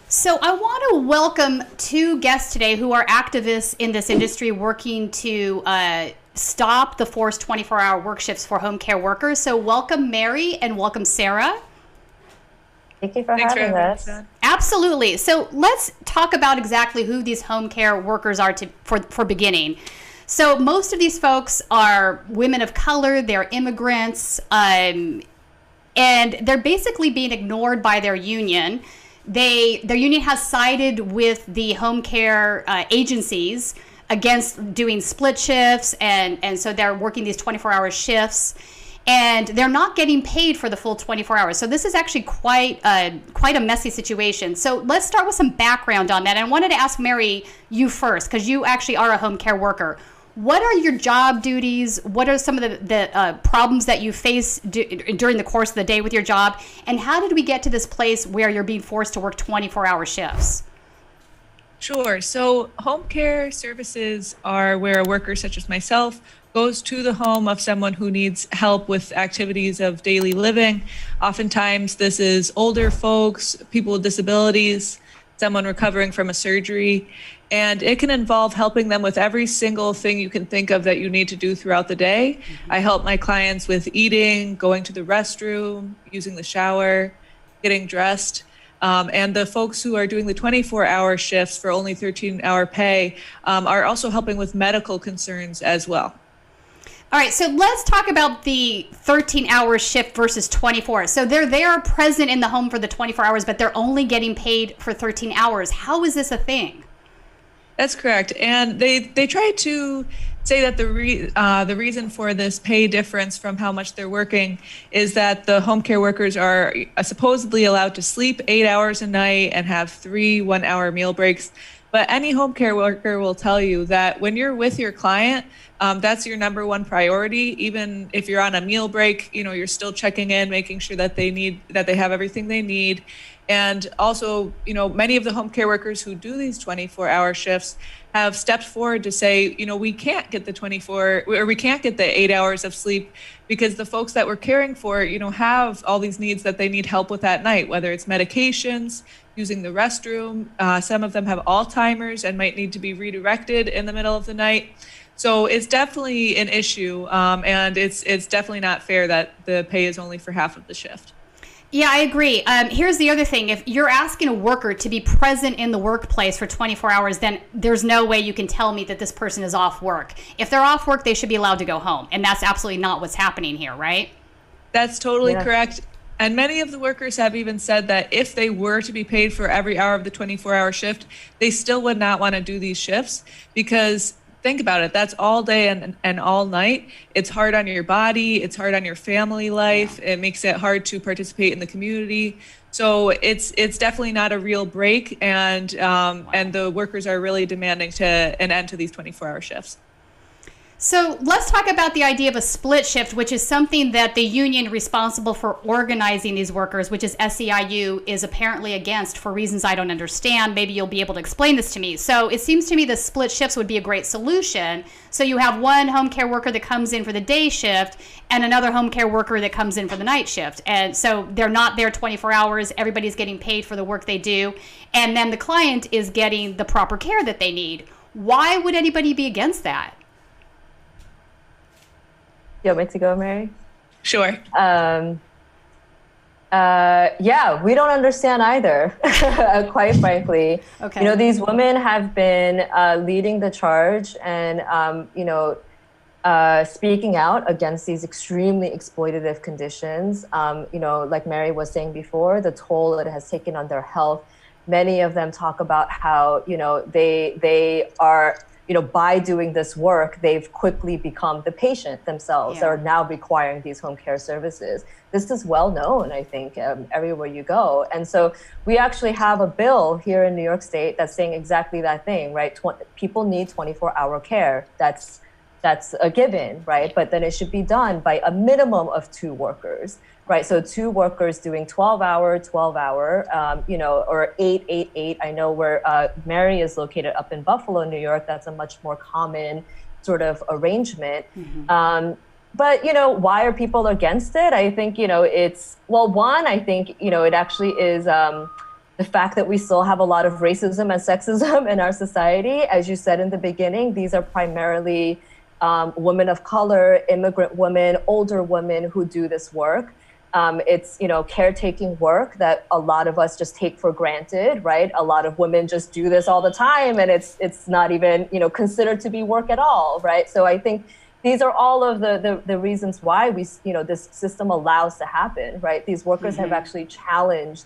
So I want to welcome two guests today who are activists in this industry working to stop the forced 24-hour work shifts for home care workers. So welcome Mary and welcome Sarah. Thank you for having us. Absolutely. So let's talk about exactly who these home care workers are for beginning. So most of these folks are women of color, they're immigrants, and they're basically being ignored by their union. Their union has sided with the home care agencies against doing split shifts, and so they're working these 24-hour shifts, and they're not getting paid for the full 24 hours. So this is actually quite a messy situation. So let's start with some background on that. And I wanted to ask Mary, you first, because you actually are a home care worker. What are your job duties? What are some of the problems that you face during the course of the day with your job? And how did we get to this place where you're being forced to work 24-hour shifts? Sure. So home care services are where a worker such as myself goes to the home of someone who needs help with activities of daily living. Oftentimes this is older folks, people with disabilities, someone recovering from a surgery. And it can involve helping them with every single thing you can think of that you need to do throughout the day. Mm-hmm. I help my clients with eating, going to the restroom, using the shower, getting dressed. And the folks who are doing the 24-hour shifts for only 13-hour pay are also helping with medical concerns as well. All right, so let's talk about the 13-hour shift versus 24. So they are present in the home for the 24 hours, but they're only getting paid for 13 hours. How is this a thing? That's correct. And they try to say that the reason for this pay difference from how much they're working is that the home care workers are supposedly allowed to sleep 8 hours a night and have 3 one-hour meal breaks. But any home care worker will tell you that when you're with your client, that's your number one priority. Even if you're on a meal break, you're still checking in, making sure that they have everything they need. And also, many of the home care workers who do these 24-hour shifts have stepped forward to say, we can't get we can't get the 8 hours of sleep because the folks that we're caring for, have all these needs that they need help with at night, whether it's medications, using the restroom. Some of them have Alzheimer's and might need to be redirected in the middle of the night. So it's definitely an issue, and it's definitely not fair that the pay is only for half of the shift. Yeah, I agree. Here's the other thing. If you're asking a worker to be present in the workplace for 24 hours, then there's no way you can tell me that this person is off work. If they're off work, they should be allowed to go home. And that's absolutely not what's happening here, right? That's totally correct. And many of the workers have even said that if they were to be paid for every hour of the 24-hour shift, they still would not want to do these shifts because think about it. That's all day and all night. It's hard on your body. It's hard on your family life. It makes it hard to participate in the community. So it's definitely not a real break. And the workers are really demanding an end to these 24-hour shifts. So let's talk about the idea of a split shift, which is something that the union responsible for organizing these workers, which is SEIU, is apparently against for reasons I don't understand. Maybe you'll be able to explain this to me. So it seems to me the split shifts would be a great solution. So you have one home care worker that comes in for the day shift and another home care worker that comes in for the night shift. And so they're not there 24 hours. Everybody's getting paid for the work they do. And then the client is getting the proper care that they need. Why would anybody be against that? You want me to go, Mary? Sure. Yeah, we don't understand either, quite frankly. Okay. These women have been leading the charge and, speaking out against these extremely exploitative conditions. Like Mary was saying before, the toll it has taken on their health. Many of them talk about how, they are, by doing this work, they've quickly become the patient themselves. They're now requiring these home care services. This is well known, I think, everywhere you go. And so we actually have a bill here in New York State that's saying exactly that thing, right? People need 24-hour care. That's a given, right? But then it should be done by a minimum of 2 workers. Right, so 2 workers doing 12-hour, or 8-8-8. I know where Mary is located up in Buffalo, New York. That's a much more common sort of arrangement. Mm-hmm. But, why are people against it? I think, it's, well, one, I think, it actually is the fact that we still have a lot of racism and sexism in our society. As you said in the beginning, these are primarily women of color, immigrant women, older women who do this work. It's, caretaking work that a lot of us just take for granted, right? A lot of women just do this all the time, and it's not even, considered to be work at all, right? So I think these are all of the reasons why this system allows to happen, right? These workers have actually challenged,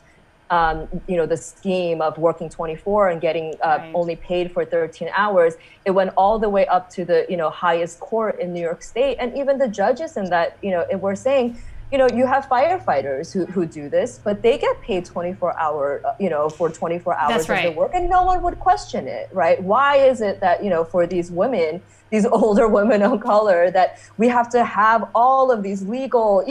the scheme of working 24 and getting only paid for 13 hours. It went all the way up to the, highest court in New York State. And even the judges in that, were saying, you have firefighters who do this, but they get paid 24 hour, for 24 hours of their work, and no one would question it, right? Why is it that, for these women, these older women of color, that we have to have all of these legal,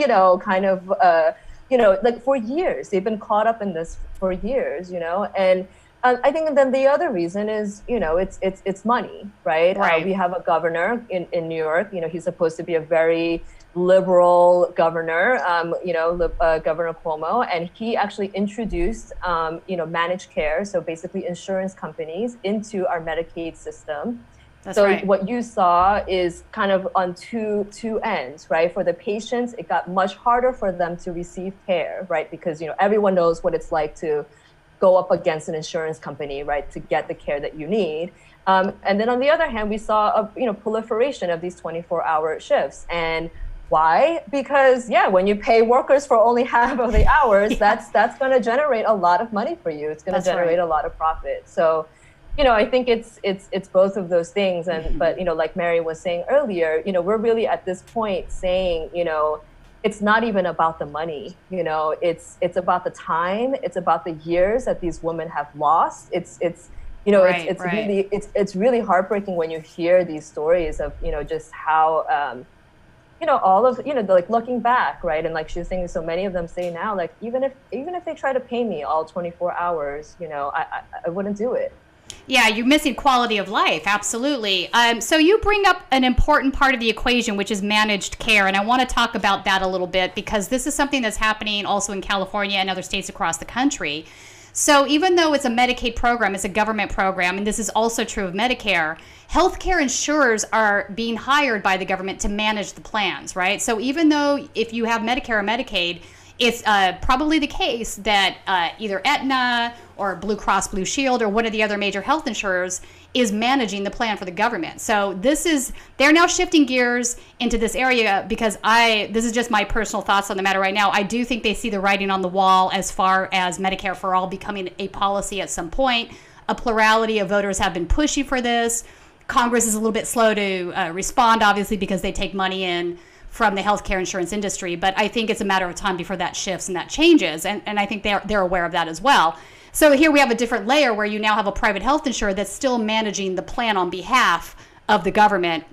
like for years, they've been caught up in this for years, and I think then the other reason is, it's money, right? We have a governor in New York, he's supposed to be a very liberal governor, Governor Cuomo, and he actually introduced, managed care, so basically insurance companies, into our Medicaid system. What you saw is kind of on two ends, right? For the patients, it got much harder for them to receive care, right? Because, everyone knows what it's like to go up against an insurance company, right, to get the care that you need. And then on the other hand, we saw a proliferation of these 24-hour shifts. And why? Because when you pay workers for only half of the hours, that's going to generate a lot of money for you. It's going to generate a lot of profit. So, I think it's both of those things. And but like Mary was saying earlier, we're really at this point saying, it's not even about the money. It's about the time. It's about the years that these women have lost. It's really heartbreaking when you hear these stories of just how all of like looking back, right? And like she was saying, so many of them say now, like even if they try to pay me all 24 hours, I wouldn't do it. Yeah, you're missing quality of life. Absolutely. So you bring up an important part of the equation, which is managed care. And I want to talk about that a little bit because this is something that's happening also in California and other states across the country. So even though it's a Medicaid program, it's a government program, and this is also true of Medicare, healthcare insurers are being hired by the government to manage the plans, right? So even though if you have Medicare or Medicaid, it's probably the case that either Aetna or Blue Cross Blue Shield or one of the other major health insurers is managing the plan for the government. So they're now shifting gears into this area because this is just my personal thoughts on the matter right now. I do think they see the writing on the wall as far as Medicare for All becoming a policy at some point. A plurality of voters have been pushing for this. Congress is a little bit slow to respond, obviously, because they take money in from the healthcare insurance industry. But I think it's a matter of time before that shifts and that changes. And I think they're aware of that as well. So here we have a different layer where you now have a private health insurer that's still managing the plan on behalf of the government.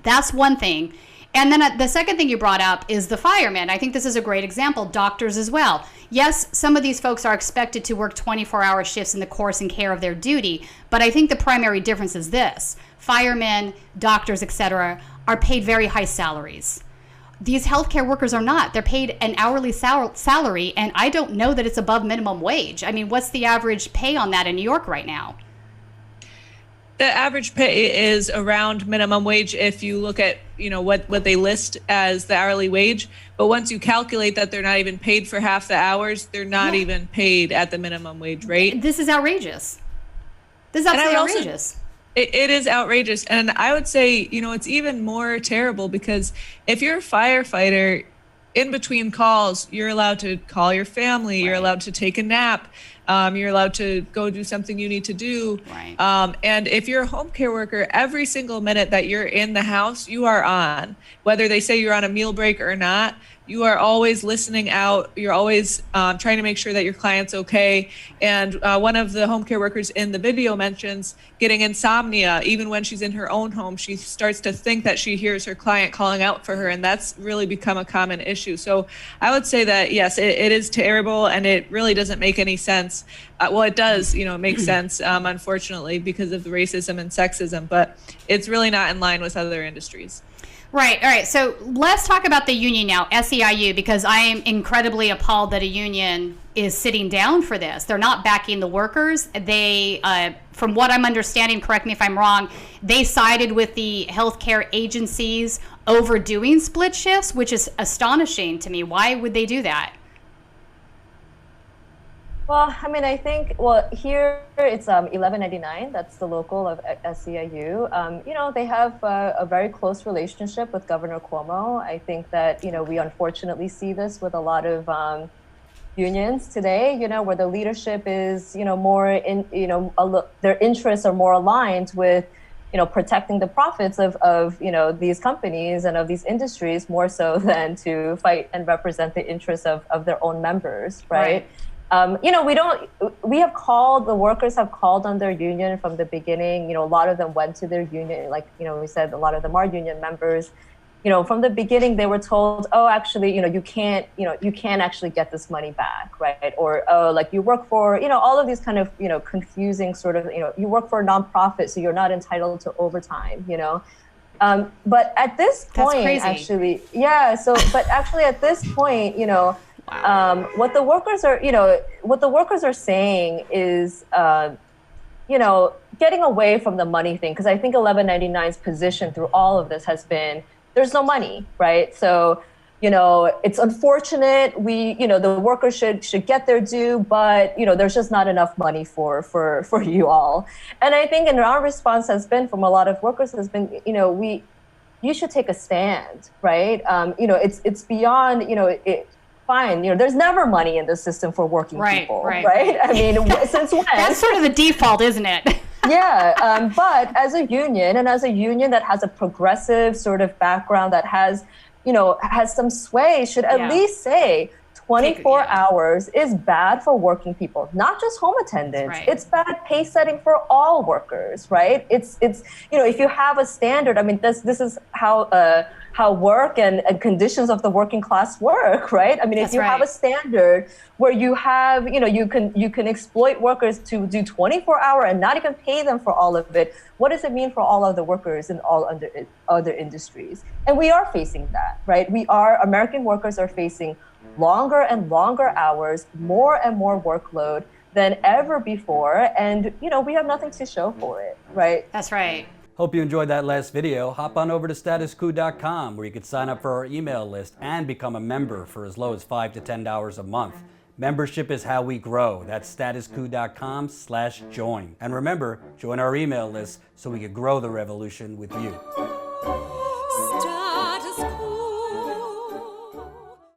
That's one thing. And then the second thing you brought up is the firemen. I think this is a great example. Doctors as well. Yes, some of these folks are expected to work 24-hour shifts in the course and care of their duty. But I think the primary difference is this. Firemen, doctors, etc., are paid very high salaries. These healthcare workers are not. They're paid an hourly salary, and I don't know that it's above minimum wage. I mean, what's the average pay on that in New York right now? The average pay is around minimum wage if you look at, what they list as the hourly wage. But once you calculate that they're not even paid for half the hours, they're not even paid at the minimum wage rate. This is outrageous. This is absolutely outrageous. It is outrageous. And I would say, it's even more terrible because if you're a firefighter, in between calls, you're allowed to call your family, you're allowed to take a nap, you're allowed to go do something you need to do. And if you're a home care worker, every single minute that you're in the house, you are on. Whether they say you're on a meal break or not, you are always listening out. You're always trying to make sure that your client's okay. And one of the home care workers in the video mentions getting insomnia. Even when she's in her own home, she starts to think that she hears her client calling out for her. And that's really become a common issue. So I would say that, yes, it is terrible. And it really doesn't make any sense. Well, it does, make sense, unfortunately, because of the racism and sexism. But it's really not in line with other industries. Right. All right. So let's talk about the union now, SEIU, because I am incredibly appalled that a union is sitting down for this. They're not backing the workers. They, from what I'm understanding, correct me if I'm wrong, they sided with the healthcare agencies over doing split shifts, which is astonishing to me. Why would they do that? Well, I mean, I think, well, here it's $11.99. That's the local of SEIU. You know, they have a very close relationship with Governor Cuomo. I think that, you know, we unfortunately see this with a lot of unions today, you know, where the leadership is, you know, more in, you know, their interests are more aligned with, you know, protecting the profits of, you know, these companies and of these industries more so than to fight and represent the interests of their own members, right? You know, the workers have called on their union from the beginning. You know, a lot of them went to their union, like, you know, we said a lot of them are union members. You know, from the beginning, they were told, oh, actually, you know, you can't actually get this money back, right? Or, oh, like you work for, you know, all of these kind of, you know, confusing sort of, you know, you work for a nonprofit, so you're not entitled to overtime, you know? But at this point, actually, yeah, so, but actually at this point, you know, what the workers are saying is, you know, getting away from the money thing, because I think 1199's position through all of this has been, there's no money, right? So, you know, it's unfortunate. You know, the workers should get their due, but, you know, there's just not enough money for you all. And I think, and our response has been from a lot of workers has been, you know, you should take a stand, right? You know, it's beyond, you know, fine, you know, there's never money in the system for working people, right? I mean, since when? That's sort of the default, isn't it? Yeah, but as a union, and as a union that has a progressive sort of background, that has, you know, has some sway, should at least say 24 hours is bad for working people, not just home attendants. It's bad pay setting for all workers, right? It's you know, if you have a standard, I mean, this is how work and conditions of the working class work, right? I mean, if you have a standard where you have, you know, you can exploit workers to do 24-hour and not even pay them for all of it, what does it mean for all of the workers in all other industries? And we are facing that, right? American workers are facing longer and longer hours, more and more workload than ever before. And, you know, we have nothing to show for it, right? That's right. Hope you enjoyed that last video. Hop on over to statuscoup.com where you can sign up for our email list and become a member for as low as $5 to $10 a month. Membership is how we grow. That's statuscoup.com/join. And remember, join our email list so we can grow the revolution with you.